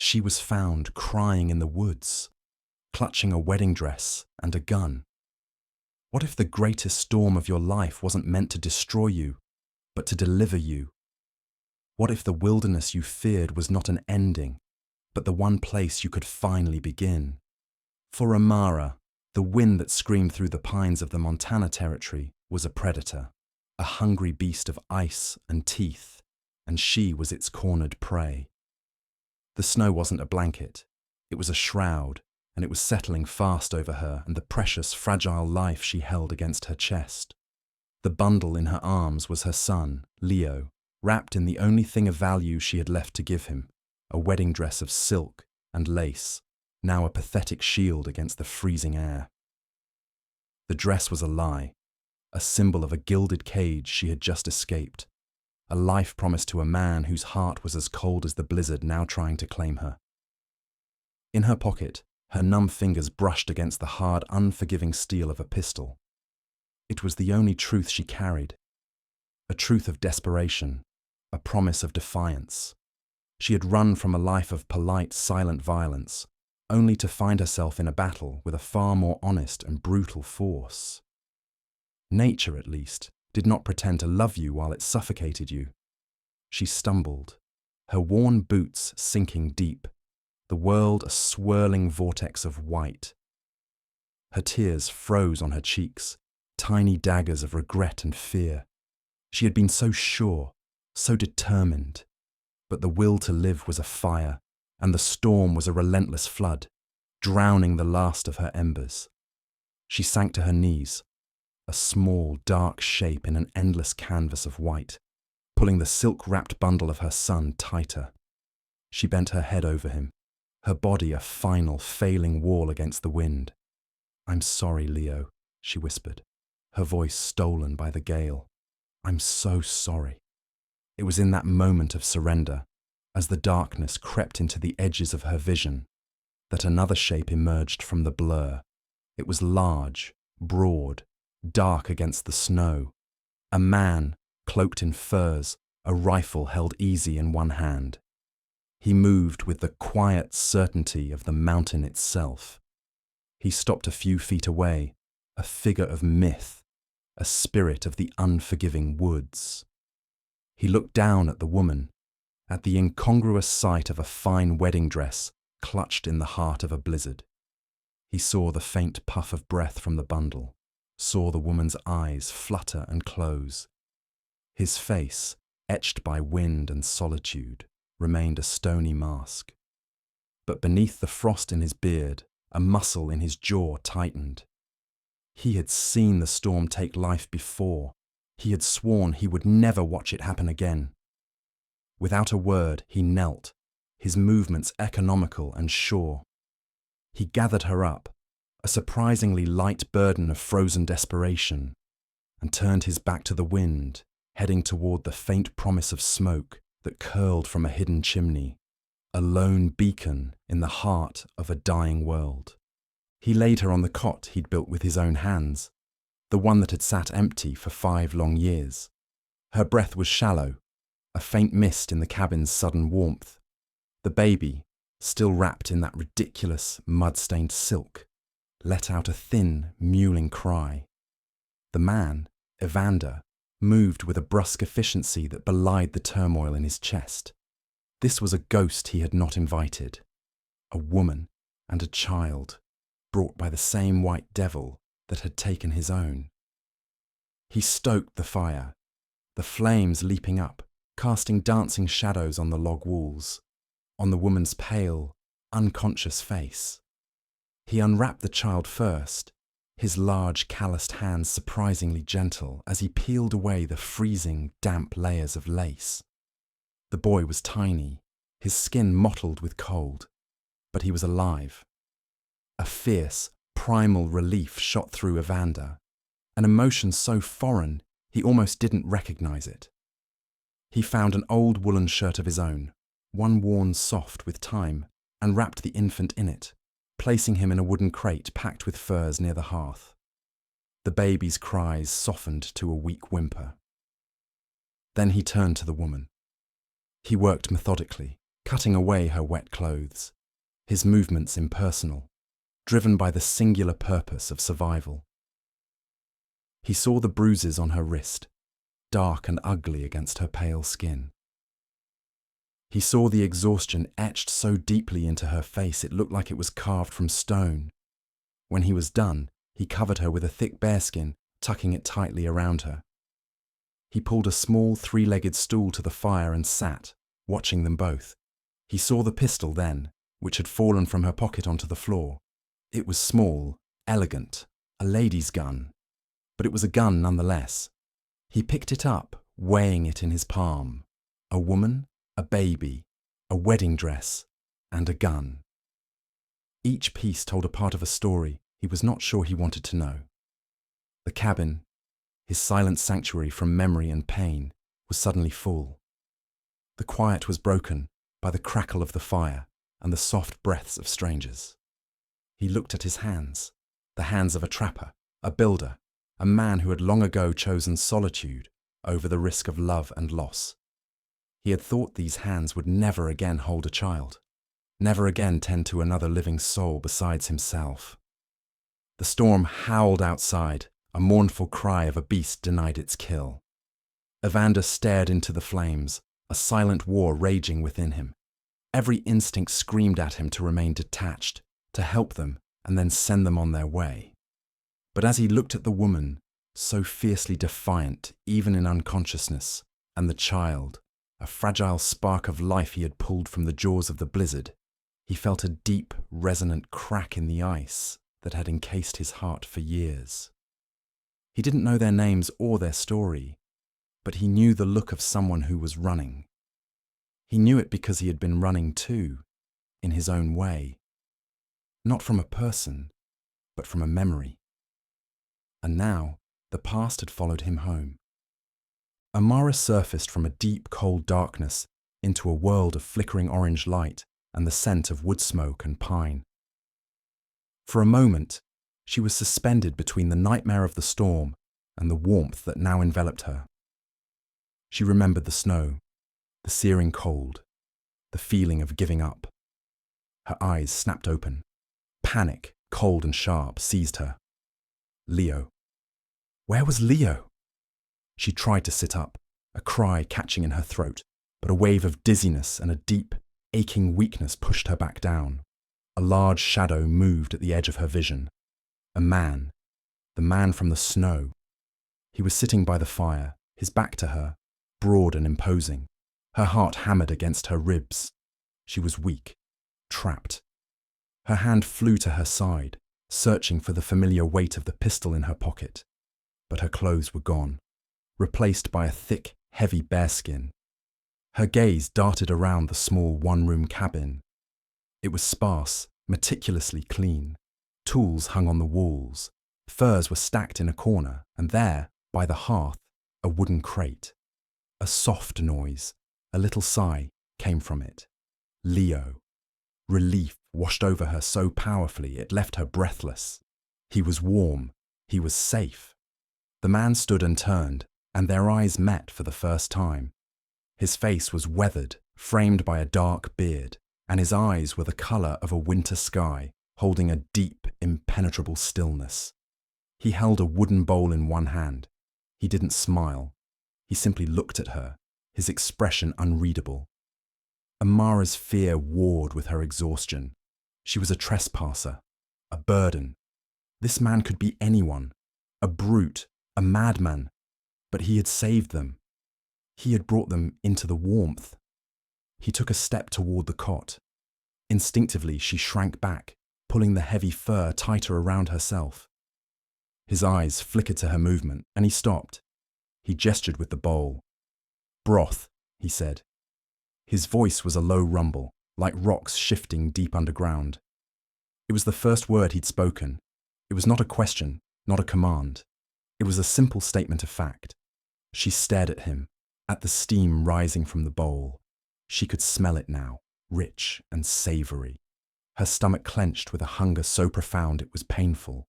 She was found crying in the woods, clutching a wedding dress and a gun. What if the greatest storm of your life wasn't meant to destroy you, but to deliver you? What if the wilderness you feared was not an ending, but the one place you could finally begin? For Amara, the wind that screamed through the pines of the Montana Territory was a predator, a hungry beast of ice and teeth, and she was its cornered prey. The snow wasn't a blanket, it was a shroud, and it was settling fast over her and the precious, fragile life she held against her chest. The bundle in her arms was her son, Leo, wrapped in the only thing of value she had left to give him, a wedding dress of silk and lace, now a pathetic shield against the freezing air. The dress was a lie, a symbol of a gilded cage she had just escaped, a life promised to a man whose heart was as cold as the blizzard now trying to claim her. In her pocket, her numb fingers brushed against the hard, unforgiving steel of a pistol. It was the only truth she carried, a truth of desperation, a promise of defiance. She had run from a life of polite, silent violence, only to find herself in a battle with a far more honest and brutal force. Nature, at least, did not pretend to love you while it suffocated you. She stumbled, her worn boots sinking deep, the world a swirling vortex of white. Her tears froze on her cheeks, tiny daggers of regret and fear. She had been so sure, so determined, but the will to live was a fire, and the storm was a relentless flood, drowning the last of her embers. She sank to her knees, a small, dark shape in an endless canvas of white, pulling the silk-wrapped bundle of her son tighter. She bent her head over him, her body a final, failing wall against the wind. "I'm sorry, Leo," she whispered, her voice stolen by the gale. "I'm so sorry." It was in that moment of surrender, as the darkness crept into the edges of her vision, that another shape emerged from the blur. It was large, broad, dark against the snow. A man, cloaked in furs, a rifle held easy in one hand. He moved with the quiet certainty of the mountain itself. He stopped a few feet away, a figure of myth, a spirit of the unforgiving woods. He looked down at the woman, at the incongruous sight of a fine wedding dress clutched in the heart of a blizzard. He saw the faint puff of breath from the bundle, saw the woman's eyes flutter and close. His face, etched by wind and solitude, remained a stony mask. But beneath the frost in his beard, a muscle in his jaw tightened. He had seen the storm take life before. He had sworn he would never watch it happen again. Without a word, he knelt, his movements economical and sure. He gathered her up, a surprisingly light burden of frozen desperation, and turned his back to the wind, heading toward the faint promise of smoke that curled from a hidden chimney, a lone beacon in the heart of a dying world. He laid her on the cot he'd built with his own hands, the one that had sat empty for 5 long years. Her breath was shallow, a faint mist in the cabin's sudden warmth. The baby, still wrapped in that ridiculous, mud-stained silk, let out a thin, mewling cry. The man, Evander, moved with a brusque efficiency that belied the turmoil in his chest. This was a ghost he had not invited, a woman and a child, brought by the same white devil that had taken his own. He stoked the fire, the flames leaping up, casting dancing shadows on the log walls, on the woman's pale, unconscious face. He unwrapped the child first, his large, calloused hands surprisingly gentle as he peeled away the freezing, damp layers of lace. The boy was tiny, his skin mottled with cold, but he was alive. A fierce, primal relief shot through Evander, an emotion so foreign he almost didn't recognize it. He found an old woolen shirt of his own, one worn soft with time, and wrapped the infant in it, placing him in a wooden crate packed with furs near the hearth. The baby's cries softened to a weak whimper. Then he turned to the woman. He worked methodically, cutting away her wet clothes, his movements impersonal, driven by the singular purpose of survival. He saw the bruises on her wrist, dark and ugly against her pale skin. He saw the exhaustion etched so deeply into her face it looked like it was carved from stone. When he was done, he covered her with a thick bearskin, tucking it tightly around her. He pulled a small three-legged stool to the fire and sat, watching them both. He saw the pistol then, which had fallen from her pocket onto the floor. It was small, elegant, a lady's gun, but it was a gun nonetheless. He picked it up, weighing it in his palm. A woman, a baby, a wedding dress, and a gun. Each piece told a part of a story he was not sure he wanted to know. The cabin, his silent sanctuary from memory and pain, was suddenly full. The quiet was broken by the crackle of the fire and the soft breaths of strangers. He looked at his hands, the hands of a trapper, a builder, a man who had long ago chosen solitude over the risk of love and loss. He had thought these hands would never again hold a child, never again tend to another living soul besides himself. The storm howled outside, a mournful cry of a beast denied its kill. Evander stared into the flames, a silent war raging within him. Every instinct screamed at him to remain detached, to help them and then send them on their way. But as he looked at the woman, so fiercely defiant even in unconsciousness, and the child, a fragile spark of life he had pulled from the jaws of the blizzard, he felt a deep, resonant crack in the ice that had encased his heart for years. He didn't know their names or their story, but he knew the look of someone who was running. He knew it because he had been running too, in his own way. Not from a person, but from a memory. And now, the past had followed him home. Amara surfaced from a deep, cold darkness into a world of flickering orange light and the scent of wood smoke and pine. For a moment, she was suspended between the nightmare of the storm and the warmth that now enveloped her. She remembered the snow, the searing cold, the feeling of giving up. Her eyes snapped open. Panic, cold and sharp, seized her. Leo. Where was Leo? She tried to sit up, a cry catching in her throat, but a wave of dizziness and a deep, aching weakness pushed her back down. A large shadow moved at the edge of her vision. A man, the man from the snow. He was sitting by the fire, his back to her, broad and imposing. Her heart hammered against her ribs. She was weak, trapped. Her hand flew to her side, searching for the familiar weight of the pistol in her pocket. But her clothes were gone, replaced by a thick, heavy bearskin. Her gaze darted around the small one-room cabin. It was sparse, meticulously clean. Tools hung on the walls. Furs were stacked in a corner, and there, by the hearth, a wooden crate. A soft noise, a little sigh, came from it. Leo. Relief washed over her so powerfully it left her breathless. He was warm. He was safe. The man stood and turned, and their eyes met for the first time. His face was weathered, framed by a dark beard, and his eyes were the colour of a winter sky, holding a deep, impenetrable stillness. He held a wooden bowl in one hand. He didn't smile. He simply looked at her, his expression unreadable. Amara's fear warred with her exhaustion. She was a trespasser, a burden. This man could be anyone, a brute, a madman, but he had saved them. He had brought them into the warmth. He took a step toward the cot. Instinctively, she shrank back, pulling the heavy fur tighter around herself. His eyes flickered to her movement, and he stopped. He gestured with the bowl. Broth, he said. His voice was a low rumble, like rocks shifting deep underground. It was the first word he'd spoken. It was not a question, not a command. It was a simple statement of fact. She stared at him, at the steam rising from the bowl. She could smell it now, rich and savoury. Her stomach clenched with a hunger so profound it was painful.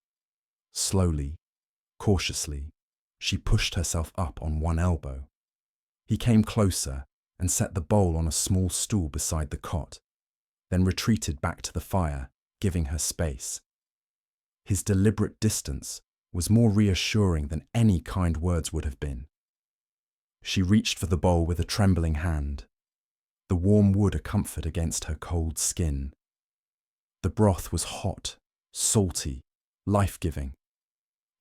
Slowly, cautiously, she pushed herself up on one elbow. He came closer, and set the bowl on a small stool beside the cot, then retreated back to the fire, giving her space. His deliberate distance was more reassuring than any kind words would have been. She reached for the bowl with a trembling hand, the warm wood a comfort against her cold skin. The broth was hot, salty, life-giving.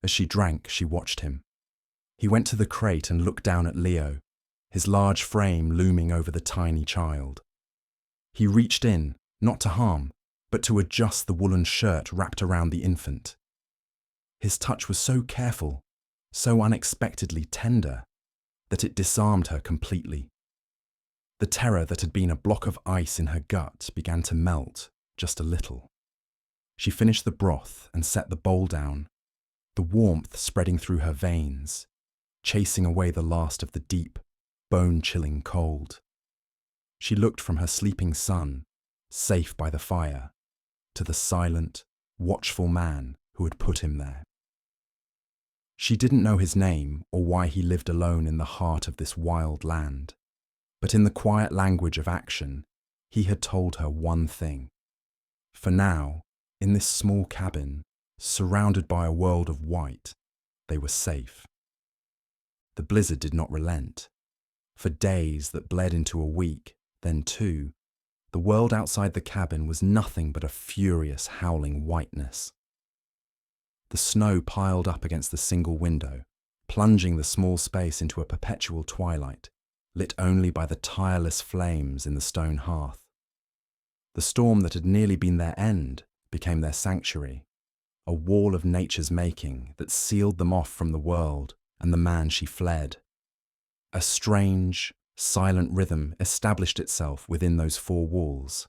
As she drank, she watched him. He went to the crate and looked down at Leo, his large frame looming over the tiny child. He reached in, not to harm, but to adjust the woolen shirt wrapped around the infant. His touch was so careful, so unexpectedly tender, that it disarmed her completely. The terror that had been a block of ice in her gut began to melt just a little. She finished the broth and set the bowl down, the warmth spreading through her veins, chasing away the last of the deep, bone-chilling cold. She looked from her sleeping son, safe by the fire, to the silent, watchful man who had put him there. She didn't know his name or why he lived alone in the heart of this wild land, but in the quiet language of action, he had told her one thing. For now, in this small cabin, surrounded by a world of white, they were safe. The blizzard did not relent. For days that bled into a week, then 2, the world outside the cabin was nothing but a furious, howling whiteness. The snow piled up against the single window, plunging the small space into a perpetual twilight, lit only by the tireless flames in the stone hearth. The storm that had nearly been their end became their sanctuary, a wall of nature's making that sealed them off from the world and the man she fled. A strange, silent rhythm established itself within those 4 walls.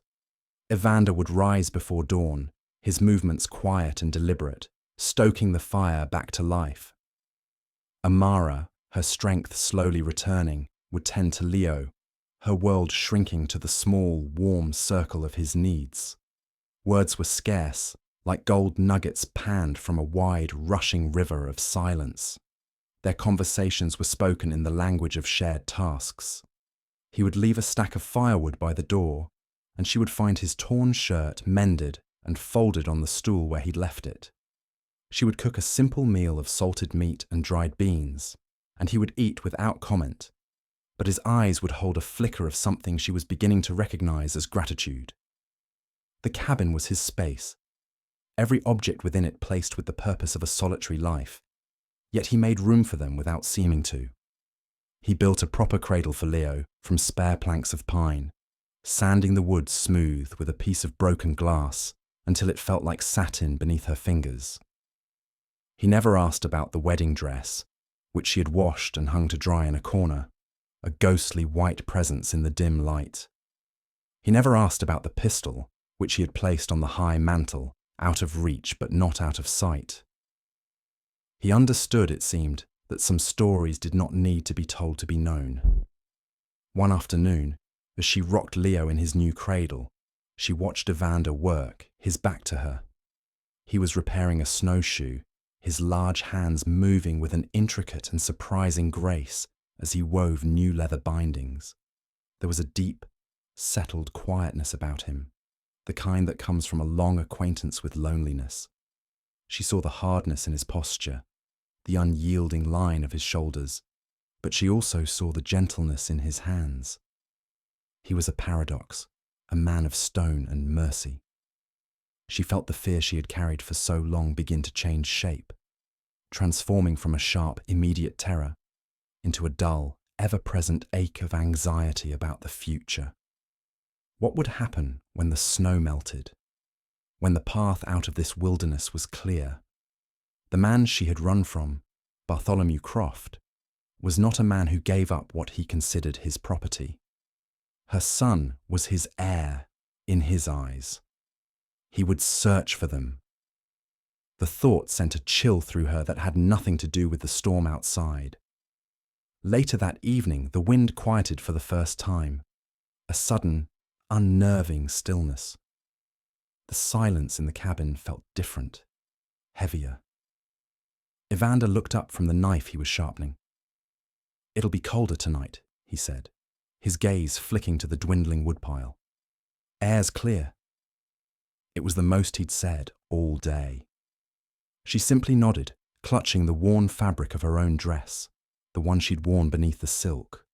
Evander would rise before dawn, his movements quiet and deliberate, stoking the fire back to life. Amara, her strength slowly returning, would tend to Leo, her world shrinking to the small, warm circle of his needs. Words were scarce, like gold nuggets panned from a wide, rushing river of silence. Their conversations were spoken in the language of shared tasks. He would leave a stack of firewood by the door, and she would find his torn shirt mended and folded on the stool where he'd left it. She would cook a simple meal of salted meat and dried beans, and he would eat without comment, but his eyes would hold a flicker of something she was beginning to recognize as gratitude. The cabin was his space, every object within it placed with the purpose of a solitary life, yet he made room for them without seeming to. He built a proper cradle for Leo from spare planks of pine, sanding the wood smooth with a piece of broken glass until it felt like satin beneath her fingers. He never asked about the wedding dress, which she had washed and hung to dry in a corner, a ghostly white presence in the dim light. He never asked about the pistol, which he had placed on the high mantel, out of reach but not out of sight. He understood, it seemed, that some stories did not need to be told to be known. One afternoon, as she rocked Leo in his new cradle, she watched Evander work, his back to her. He was repairing a snowshoe, his large hands moving with an intricate and surprising grace as he wove new leather bindings. There was a deep, settled quietness about him, the kind that comes from a long acquaintance with loneliness. She saw the hardness in his posture, the unyielding line of his shoulders, but she also saw the gentleness in his hands. He was a paradox, a man of stone and mercy. She felt the fear she had carried for so long begin to change shape, transforming from a sharp, immediate terror into a dull, ever-present ache of anxiety about the future. What would happen when the snow melted? When the path out of this wilderness was clear? The man she had run from, Bartholomew Croft, was not a man who gave up what he considered his property. Her son was his heir in his eyes. He would search for them. The thought sent a chill through her that had nothing to do with the storm outside. Later that evening, the wind quieted for the first time, a sudden, unnerving stillness. The silence in the cabin felt different, heavier. Evander looked up from the knife he was sharpening. "It'll be colder tonight," he said. his gaze flicking to the dwindling woodpile. Air's clear. It was the most he'd said all day. She simply nodded, clutching the worn fabric of her own dress, the one she'd worn beneath the silk.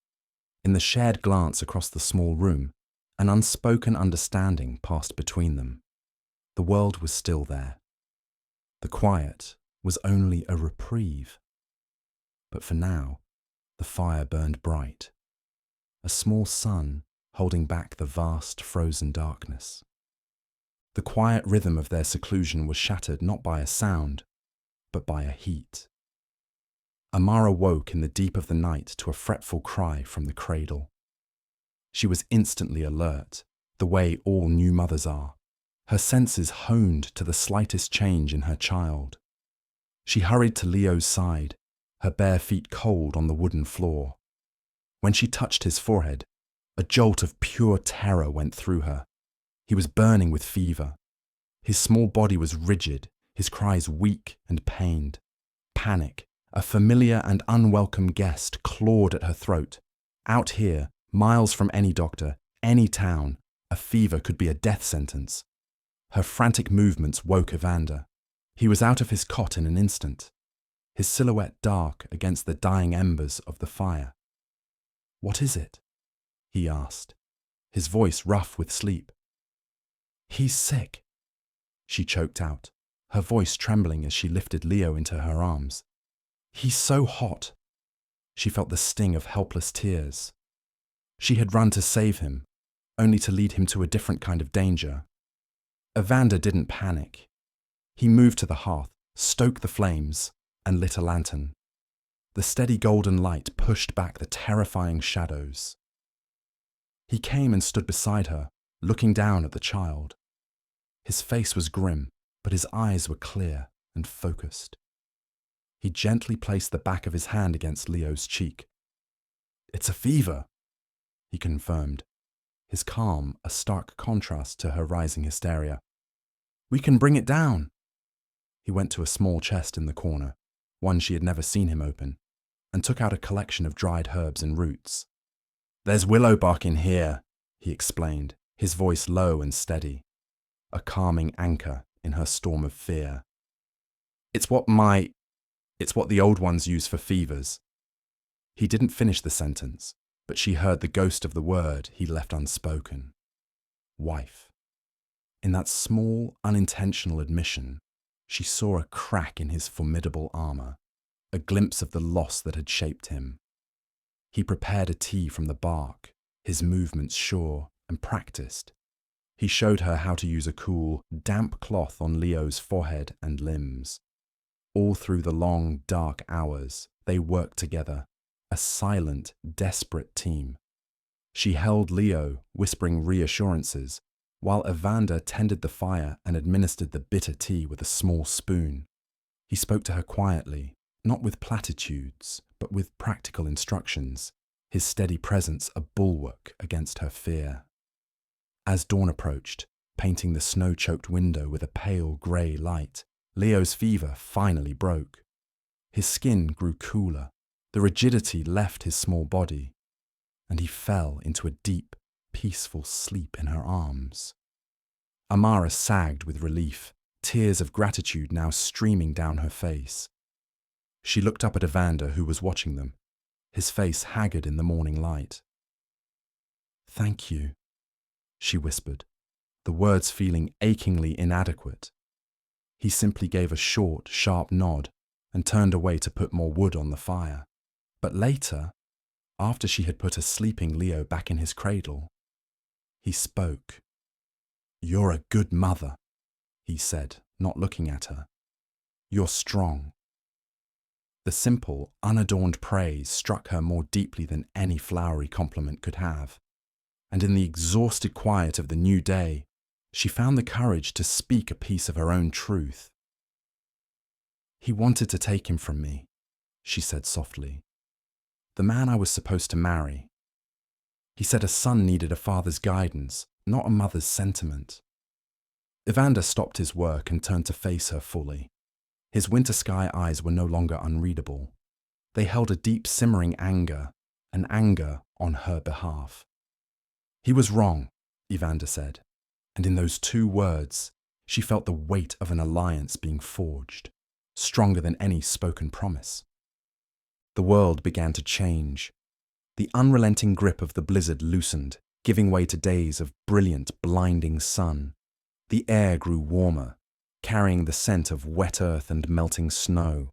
In the shared glance across the small room, an unspoken understanding passed between them. The world was still there. The quiet was only a reprieve. But for now, the fire burned bright, a small sun holding back the vast frozen darkness. The quiet rhythm of their seclusion was shattered not by a sound, but by a heat. Amara woke in the deep of the night to a fretful cry from the cradle. She was instantly alert, the way all new mothers are, her senses honed to the slightest change in her child. She hurried to Leo's side, her bare feet cold on the wooden floor. When she touched his forehead, a jolt of pure terror went through her. He was burning with fever. His small body was rigid, his cries weak and pained. Panic, a familiar and unwelcome guest, clawed at her throat. Out here, miles from any doctor, any town, a fever could be a death sentence. Her frantic movements woke Evander. He was out of his cot in an instant, his silhouette dark against the dying embers of the fire. "What is it?" he asked, his voice rough with sleep. "He's sick," she choked out, her voice trembling as she lifted Leo into her arms. "He's so hot." She felt the sting of helpless tears. She had run to save him, only to lead him to a different kind of danger. Evander didn't panic. He moved to the hearth, stoked the flames, and lit a lantern. The steady golden light pushed back the terrifying shadows. He came and stood beside her, looking down at the child. His face was grim, but his eyes were clear and focused. He gently placed the back of his hand against Leo's cheek. "It's a fever," he confirmed, his calm a stark contrast to her rising hysteria. "We can bring it down." He went to a small chest in the corner, one she had never seen him open, and took out a collection of dried herbs and roots. "There's willow bark in here," he explained, his voice low and steady, a calming anchor in her storm of fear. It's what the old ones use for fevers." He didn't finish the sentence, but she heard the ghost of the word he left unspoken. Wife. In that small, unintentional admission, she saw a crack in his formidable armor, a glimpse of the loss that had shaped him. He prepared a tea from the bark, his movements sure and practiced. He showed her how to use a cool, damp cloth on Leo's forehead and limbs. All through the long, dark hours, they worked together, a silent, desperate team. She held Leo, whispering reassurances, while Evander tended the fire and administered the bitter tea with a small spoon. He spoke to her quietly, not with platitudes, but with practical instructions, his steady presence a bulwark against her fear. As dawn approached, painting the snow-choked window with a pale grey light, Leo's fever finally broke. His skin grew cooler, the rigidity left his small body, and he fell into a deep, peaceful sleep in her arms. Amara sagged with relief, tears of gratitude now streaming down her face. She looked up at Evander, who was watching them, his face haggard in the morning light. "Thank you," she whispered, the words feeling achingly inadequate. He simply gave a short, sharp nod and turned away to put more wood on the fire. But later, after she had put a sleeping Leo back in his cradle, he spoke. "You're a good mother," he said, not looking at her. "You're strong." The simple, unadorned praise struck her more deeply than any flowery compliment could have, and in the exhausted quiet of the new day, she found the courage to speak a piece of her own truth. "He wanted to take him from me," she said softly. "The man I was supposed to marry. He said a son needed a father's guidance, not a mother's sentiment." Evander stopped his work and turned to face her fully. His winter sky eyes were no longer unreadable. They held a deep simmering anger, an anger on her behalf. He was wrong, Evander said, and in those 2 words, she felt the weight of an alliance being forged, stronger than any spoken promise. The world began to change. The unrelenting grip of the blizzard loosened, giving way to days of brilliant, blinding sun. The air grew warmer, carrying the scent of wet earth and melting snow.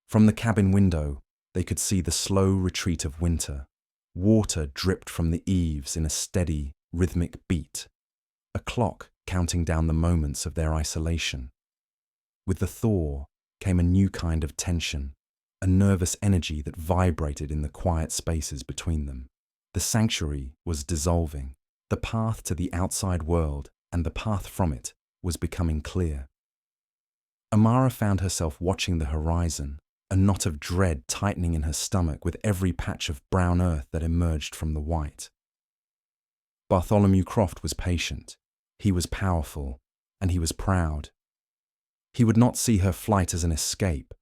From the cabin window, they could see the slow retreat of winter. Water dripped from the eaves in a steady, rhythmic beat, a clock counting down the moments of their isolation. With the thaw came a new kind of tension, a nervous energy that vibrated in the quiet spaces between them. The sanctuary was dissolving. The path to the outside world and the path from it was becoming clear. Amara found herself watching the horizon, a knot of dread tightening in her stomach with every patch of brown earth that emerged from the white. Bartholomew Croft was patient, he was powerful, and he was proud. He would not see her flight as an escape,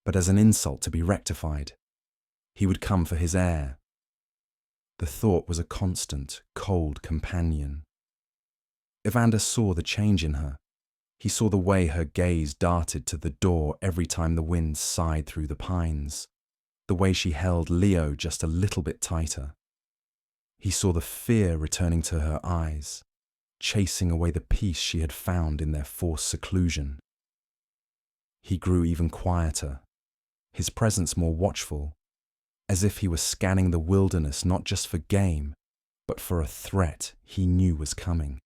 but as an insult to be rectified. He would come for his heir. The thought was a constant, cold companion. Evander saw the change in her. He saw the way her gaze darted to the door every time the wind sighed through the pines, the way she held Leo just a little bit tighter. He saw the fear returning to her eyes, chasing away the peace she had found in their forced seclusion. He grew even quieter, his presence more watchful, as if he were scanning the wilderness not just for game, but for a threat he knew was coming.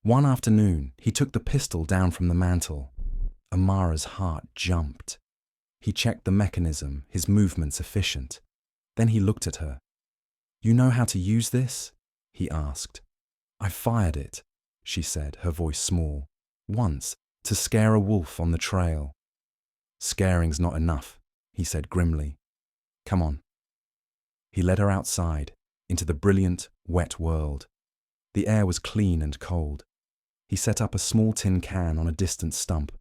One afternoon, he took the pistol down from the mantel. Amara's heart jumped. He checked the mechanism, his movements efficient. Then he looked at her. "You know how to use this?" he asked. "I fired it," she said, her voice small. "Once, to scare a wolf on the trail." "Scaring's not enough," he said grimly. "Come on." He led her outside, into the brilliant, wet world. The air was clean and cold. He set up a small tin can on a distant stump.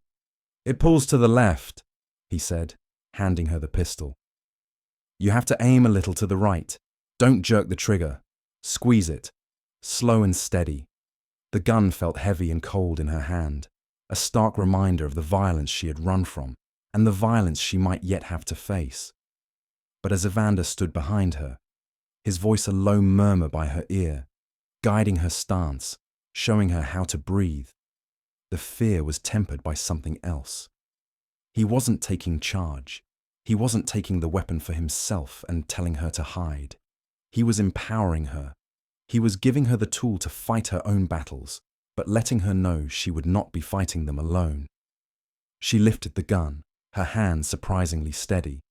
"It pulls to the left," he said, handing her the pistol. "You have to aim a little to the right. Don't jerk the trigger. Squeeze it. Slow and steady." The gun felt heavy and cold in her hand, a stark reminder of the violence she had run from, and the violence she might yet have to face. But as Evander stood behind her, his voice a low murmur by her ear, guiding her stance, showing her how to breathe, the fear was tempered by something else. He wasn't taking charge. He wasn't taking the weapon for himself and telling her to hide. He was empowering her. He was giving her the tool to fight her own battles, but letting her know she would not be fighting them alone. She lifted the gun, her hand surprisingly steady.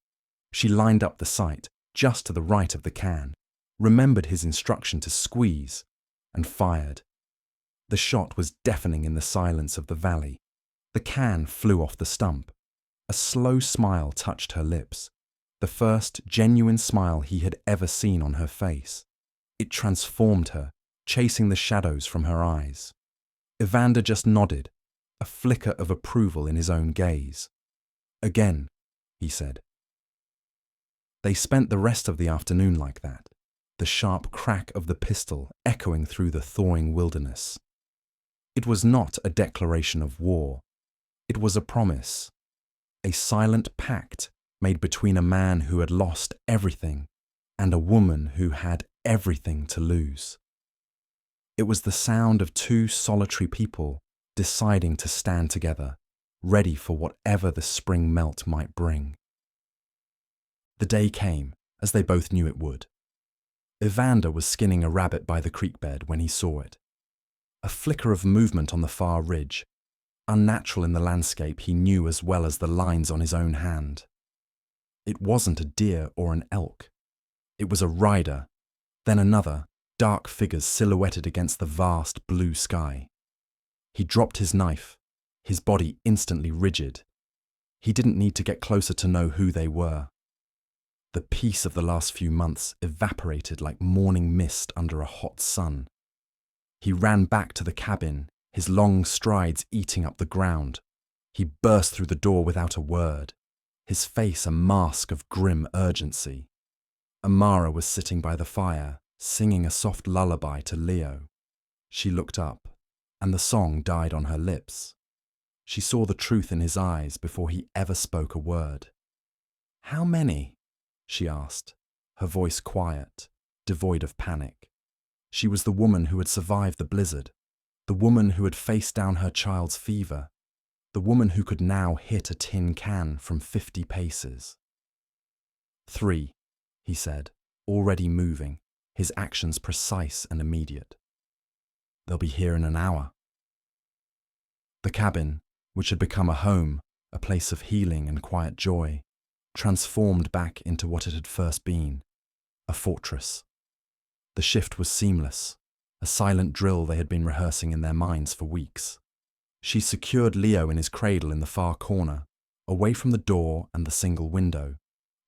She lined up the sight, just to the right of the can, remembered his instruction to squeeze, and fired. The shot was deafening in the silence of the valley. The can flew off the stump. A slow smile touched her lips, the first genuine smile he had ever seen on her face. It transformed her, chasing the shadows from her eyes. Evander just nodded, a flicker of approval in his own gaze. "Again," he said. They spent the rest of the afternoon like that, the sharp crack of the pistol echoing through the thawing wilderness. It was not a declaration of war. It was a promise, a silent pact made between a man who had lost everything and a woman who had everything to lose. It was the sound of 2 solitary people deciding to stand together, ready for whatever the spring melt might bring. The day came, as they both knew it would. Evander was skinning a rabbit by the creek bed when he saw it. A flicker of movement on the far ridge, unnatural in the landscape he knew as well as the lines on his own hand. It wasn't a deer or an elk. It was a rider, then another, dark figures silhouetted against the vast blue sky. He dropped his knife, his body instantly rigid. He didn't need to get closer to know who they were. The peace of the last few months evaporated like morning mist under a hot sun. He ran back to the cabin, his long strides eating up the ground. He burst through the door without a word, his face a mask of grim urgency. Amara was sitting by the fire, singing a soft lullaby to Leo. She looked up, and the song died on her lips. She saw the truth in his eyes before he ever spoke a word. "How many?" she asked, her voice quiet, devoid of panic. She was the woman who had survived the blizzard, the woman who had faced down her child's fever, the woman who could now hit a tin can from 50 paces. 3, he said, already moving, his actions precise and immediate. "They'll be here in an hour." The cabin, which had become a home, a place of healing and quiet joy, transformed back into what it had first been, a fortress. The shift was seamless, a silent drill they had been rehearsing in their minds for weeks. She secured Leo in his cradle in the far corner, away from the door and the single window.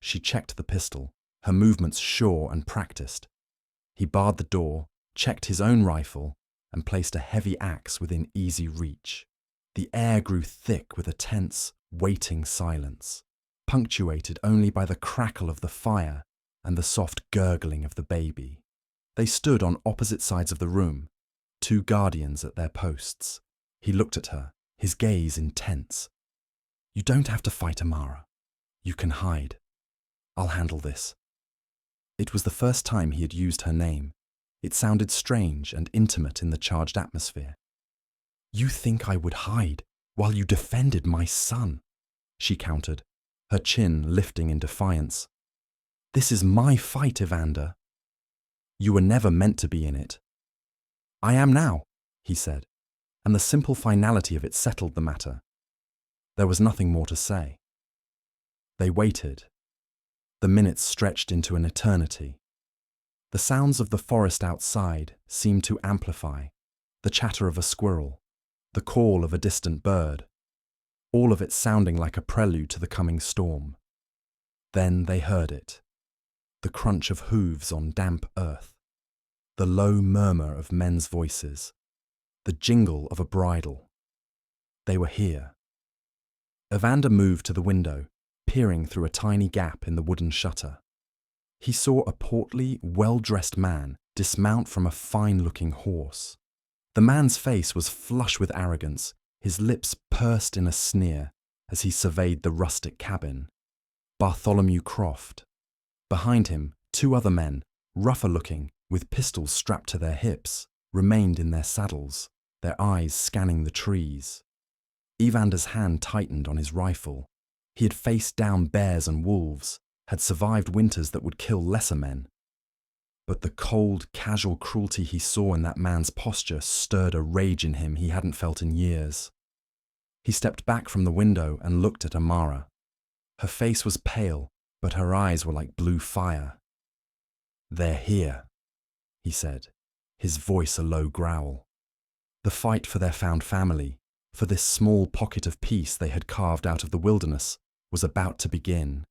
She checked the pistol, her movements sure and practiced. He barred the door, checked his own rifle, and placed a heavy axe within easy reach. The air grew thick with a tense, waiting silence, punctuated only by the crackle of the fire and the soft gurgling of the baby. They stood on opposite sides of the room, 2 guardians at their posts. He looked at her, his gaze intense. "You don't have to fight, Amara. You can hide. I'll handle this." It was the first time he had used her name. It sounded strange and intimate in the charged atmosphere. "You think I would hide while you defended my son?" she countered, her chin lifting in defiance. "This is my fight, Evander. You were never meant to be in it." "I am now," he said, and the simple finality of it settled the matter. There was nothing more to say. They waited. The minutes stretched into an eternity. The sounds of the forest outside seemed to amplify, the chatter of a squirrel, the call of a distant bird, all of it sounding like a prelude to the coming storm. Then they heard it, the crunch of hooves on damp earth, the low murmur of men's voices, the jingle of a bridle. They were here. Evander moved to the window, peering through a tiny gap in the wooden shutter. He saw a portly, well-dressed man dismount from a fine-looking horse. The man's face was flush with arrogance, his lips pursed in a sneer as he surveyed the rustic cabin. Bartholomew Croft. Behind him, 2 other men, rougher-looking, with pistols strapped to their hips, remained in their saddles, their eyes scanning the trees. Evander's hand tightened on his rifle. He had faced down bears and wolves, had survived winters that would kill lesser men. But the cold, casual cruelty he saw in that man's posture stirred a rage in him he hadn't felt in years. He stepped back from the window and looked at Amara. Her face was pale, but her eyes were like blue fire. "They're here," he said, his voice a low growl. The fight for their found family, for this small pocket of peace they had carved out of the wilderness, was about to begin.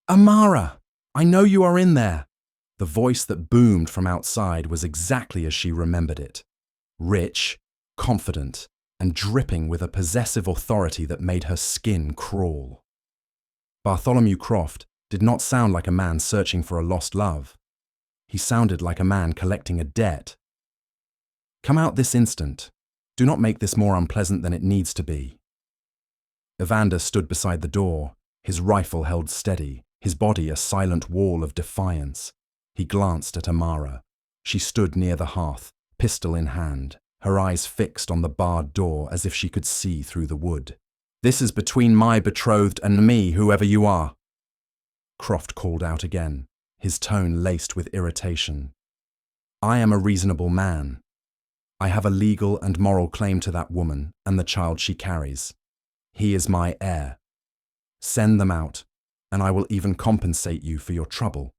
"Amara, I know you are in there." The voice that boomed from outside was exactly as she remembered it. Rich, confident, and dripping with a possessive authority that made her skin crawl. Bartholomew Croft did not sound like a man searching for a lost love. He sounded like a man collecting a debt. "Come out this instant. Do not make this more unpleasant than it needs to be." Evander stood beside the door, his rifle held steady, his body a silent wall of defiance. He glanced at Amara. She stood near the hearth, pistol in hand, her eyes fixed on the barred door as if she could see through the wood. "This is between my betrothed and me, whoever you are." Croft called out again, his tone laced with irritation. "I am a reasonable man. I have a legal and moral claim to that woman and the child she carries. He is my heir. Send them out, and I will even compensate you for your trouble."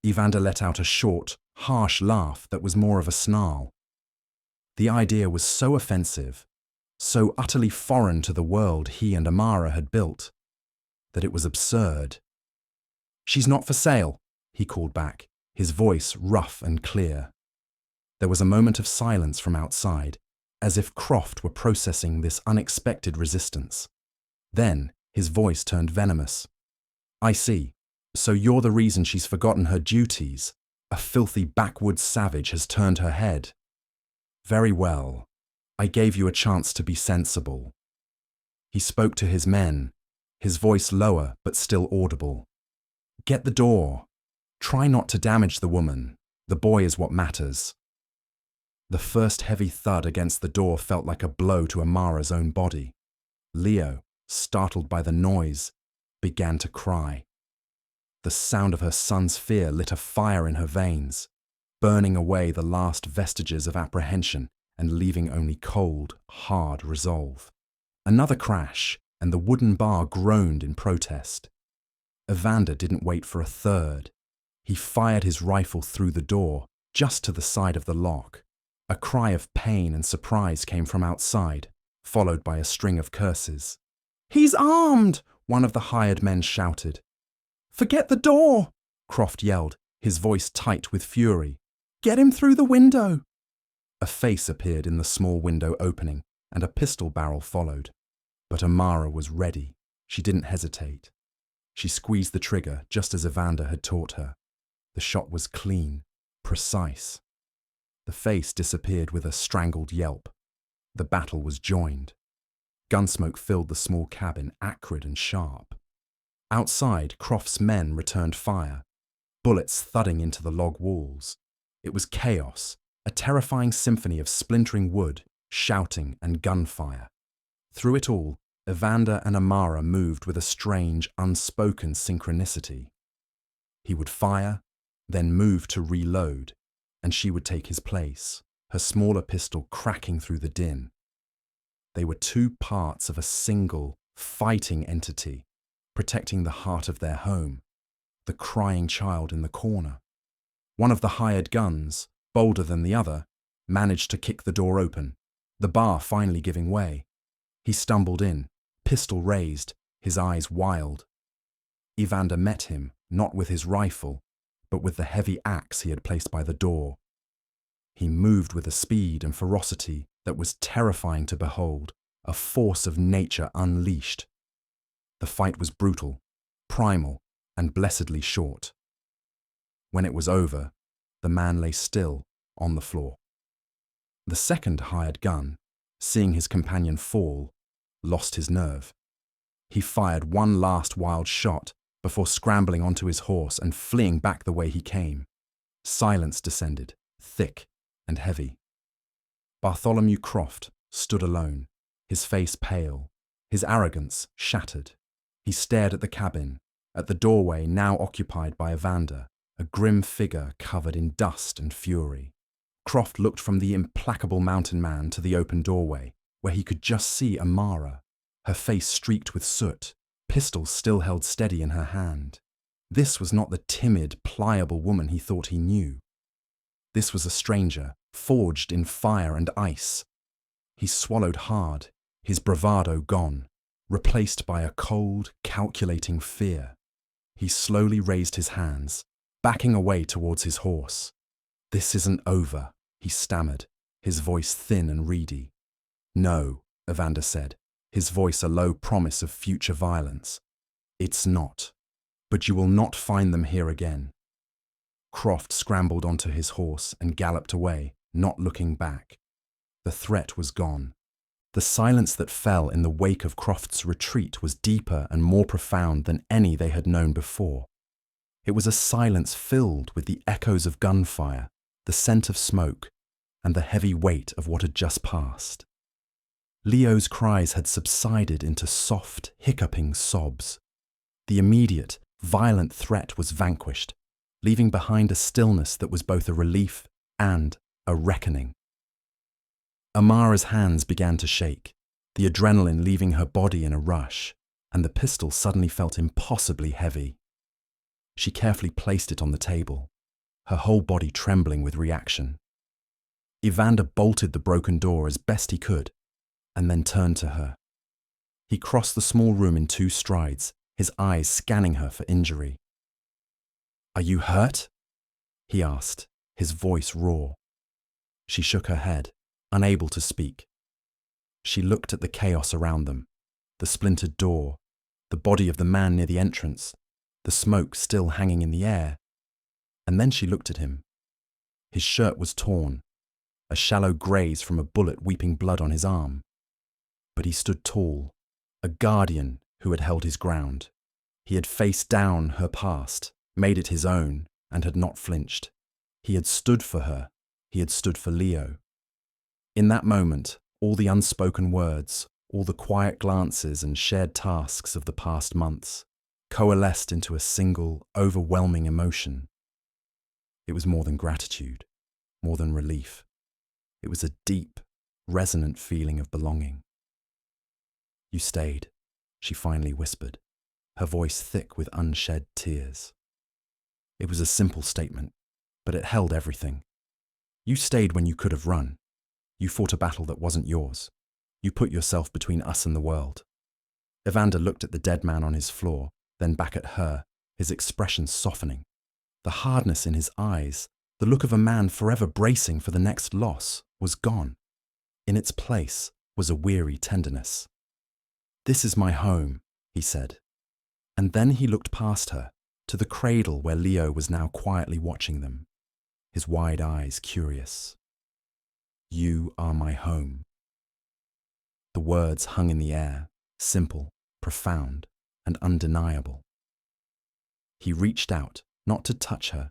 Evander let out a short, harsh laugh that was more of a snarl. The idea was so offensive, so utterly foreign to the world he and Amara had built, that it was absurd. "She's not for sale," he called back, his voice rough and clear. There was a moment of silence from outside, as if Croft were processing this unexpected resistance. Then his voice turned venomous. "I see. So you're the reason she's forgotten her duties. A filthy backwoods savage has turned her head. Very well. I gave you a chance to be sensible. He spoke to his men, his voice lower but still audible. Get the door. Try not to damage the woman. The boy is what matters. The first heavy thud against the door felt like a blow to Amara's own body. Leo, startled by the noise, began to cry. The sound of her son's fear lit a fire in her veins, burning away the last vestiges of apprehension and leaving only cold, hard resolve. Another crash, and the wooden bar groaned in protest. Evander didn't wait for a third. He fired his rifle through the door, just to the side of the lock. A cry of pain and surprise came from outside, followed by a string of curses. "He's armed!" one of the hired men shouted. "Forget the door!" Croft yelled, his voice tight with fury. "Get him through the window!" A face appeared in the small window opening, and a pistol barrel followed. But Amara was ready. She didn't hesitate. She squeezed the trigger just as Evander had taught her. The shot was clean, precise. The face disappeared with a strangled yelp. The battle was joined. Gunsmoke filled the small cabin, acrid and sharp. Outside, Croft's men returned fire, bullets thudding into the log walls. It was chaos, a terrifying symphony of splintering wood, shouting and gunfire. Through it all, Evander and Amara moved with a strange, unspoken synchronicity. He would fire, then move to reload, and she would take his place, her smaller pistol cracking through the din. They were two parts of a single, fighting entity, protecting the heart of their home, the crying child in the corner. One of the hired guns, bolder than the other, managed to kick the door open, the bar finally giving way. He stumbled in, pistol raised, his eyes wild. Evander met him, not with his rifle, but with the heavy axe he had placed by the door. He moved with a speed and ferocity that was terrifying to behold, a force of nature unleashed. The fight was brutal, primal, and blessedly short. When it was over, the man lay still on the floor. The second hired gun, seeing his companion fall, lost his nerve. He fired one last wild shot before scrambling onto his horse and fleeing back the way he came. Silence descended, thick and heavy. Bartholomew Croft stood alone, his face pale, his arrogance shattered. He stared at the cabin, at the doorway now occupied by Evander, a grim figure covered in dust and fury. Croft looked from the implacable mountain man to the open doorway, where he could just see Amara, her face streaked with soot, pistol still held steady in her hand. This was not the timid, pliable woman he thought he knew. This was a stranger, forged in fire and ice. He swallowed hard, his bravado gone, replaced by a cold, calculating fear. He slowly raised his hands, backing away towards his horse. "This isn't over," he stammered, his voice thin and reedy. "No," Evander said, his voice a low promise of future violence. "It's not. But you will not find them here again." Croft scrambled onto his horse and galloped away, not looking back. The threat was gone. The silence that fell in the wake of Croft's retreat was deeper and more profound than any they had known before. It was a silence filled with the echoes of gunfire, the scent of smoke, and the heavy weight of what had just passed. Leo's cries had subsided into soft, hiccuping sobs. The immediate, violent threat was vanquished, leaving behind a stillness that was both a relief and a reckoning. Amara's hands began to shake, the adrenaline leaving her body in a rush, and the pistol suddenly felt impossibly heavy. She carefully placed it on the table, her whole body trembling with reaction. Evander bolted the broken door as best he could, and then turned to her. He crossed the small room in 2 strides, his eyes scanning her for injury. "Are you hurt?" he asked, his voice raw. She shook her head, unable to speak. She looked at the chaos around them, the splintered door, the body of the man near the entrance, the smoke still hanging in the air, and then she looked at him. His shirt was torn, a shallow graze from a bullet weeping blood on his arm. But he stood tall, a guardian who had held his ground. He had faced down her past, made it his own, and had not flinched. He had stood for her. He had stood for Leo. In that moment, all the unspoken words, all the quiet glances and shared tasks of the past months coalesced into a single, overwhelming emotion. It was more than gratitude, more than relief. It was a deep, resonant feeling of belonging. "You stayed," she finally whispered, her voice thick with unshed tears. It was a simple statement, but it held everything. You stayed when you could have run. You fought a battle that wasn't yours. You put yourself between us and the world. Evander looked at the dead man on his floor, then back at her, his expression softening. The hardness in his eyes, the look of a man forever bracing for the next loss, was gone. In its place was a weary tenderness. "This is my home," he said. And then he looked past her, to the cradle where Leo was now quietly watching them, his wide eyes curious. "You are my home." The words hung in the air, simple, profound, and undeniable. He reached out, not to touch her,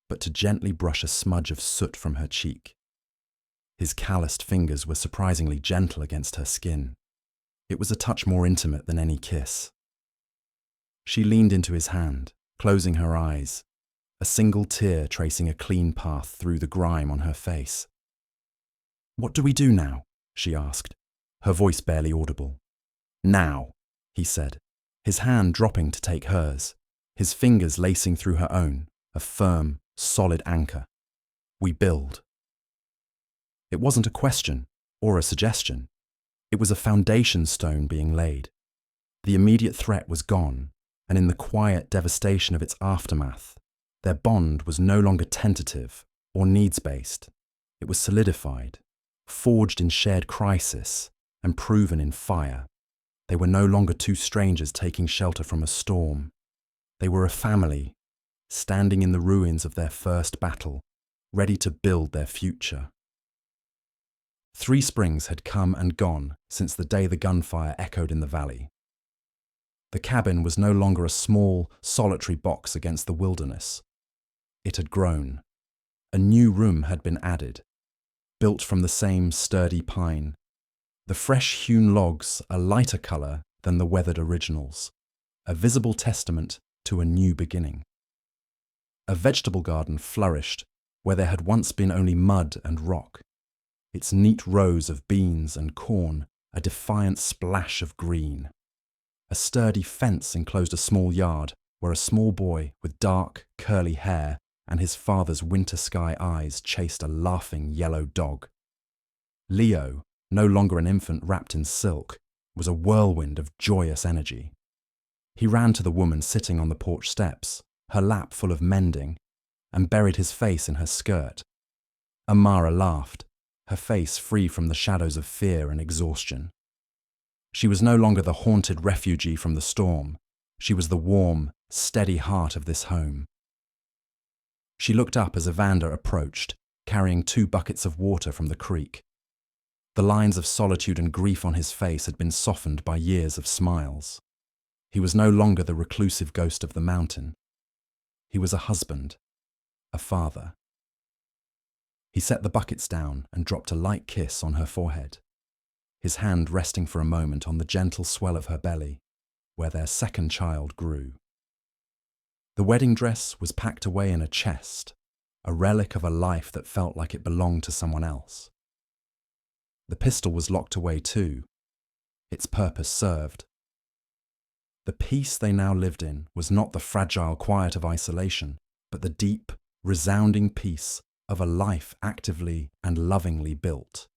but to gently brush a smudge of soot from her cheek. His calloused fingers were surprisingly gentle against her skin. It was a touch more intimate than any kiss. She leaned into his hand, closing her eyes, a single tear tracing a clean path through the grime on her face. "What do we do now?" she asked, her voice barely audible. "Now," he said, his hand dropping to take hers, his fingers lacing through her own, a firm, solid anchor. "We build." It wasn't a question or a suggestion. It was a foundation stone being laid. The immediate threat was gone, and in the quiet devastation of its aftermath, their bond was no longer tentative or needs-based. It was solidified, forged in shared crisis, and proven in fire. They were no longer two strangers taking shelter from a storm. They were a family, standing in the ruins of their first battle, ready to build their future. 3 springs had come and gone since the day the gunfire echoed in the valley. The cabin was no longer a small, solitary box against the wilderness. It had grown. A new room had been added, built from the same sturdy pine. The fresh-hewn logs a lighter colour than the weathered originals, a visible testament to a new beginning. A vegetable garden flourished where there had once been only mud and rock. Its neat rows of beans and corn, a defiant splash of green. A sturdy fence enclosed a small yard where a small boy with dark, curly hair and his father's winter sky eyes chased a laughing yellow dog. Leo, no longer an infant wrapped in silk, was a whirlwind of joyous energy. He ran to the woman sitting on the porch steps, her lap full of mending, and buried his face in her skirt. Amara laughed, her face free from the shadows of fear and exhaustion. She was no longer the haunted refugee from the storm. She was the warm, steady heart of this home. She looked up as Evander approached, carrying 2 buckets of water from the creek. The lines of solitude and grief on his face had been softened by years of smiles. He was no longer the reclusive ghost of the mountain. He was a husband, a father. He set the buckets down and dropped a light kiss on her forehead, his hand resting for a moment on the gentle swell of her belly, where their second child grew. The wedding dress was packed away in a chest, a relic of a life that felt like it belonged to someone else. The pistol was locked away too, its purpose served. The peace they now lived in was not the fragile quiet of isolation, but the deep, resounding peace of a life actively and lovingly built.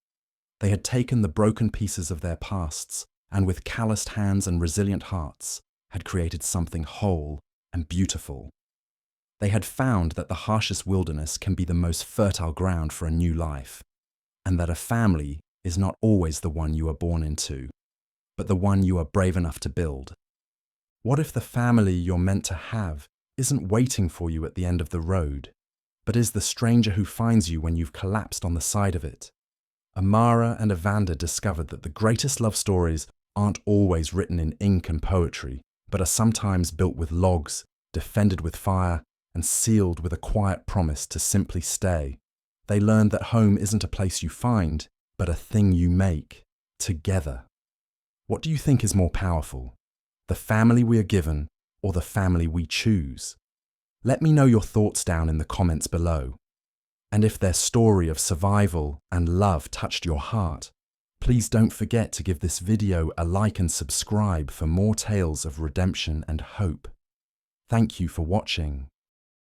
They had taken the broken pieces of their pasts and with calloused hands and resilient hearts had created something whole and beautiful. They had found that the harshest wilderness can be the most fertile ground for a new life, and that a family is not always the one you are born into, but the one you are brave enough to build. What if the family you're meant to have isn't waiting for you at the end of the road, but is the stranger who finds you when you've collapsed on the side of it? Amara and Evander discovered that the greatest love stories aren't always written in ink and poetry, but are sometimes built with logs, defended with fire, and sealed with a quiet promise to simply stay. They learned that home isn't a place you find, but a thing you make, together. What do you think is more powerful? The family we are given, or the family we choose? Let me know your thoughts down in the comments below. And if their story of survival and love touched your heart, please don't forget to give this video a like and subscribe for more tales of redemption and hope. Thank you for watching.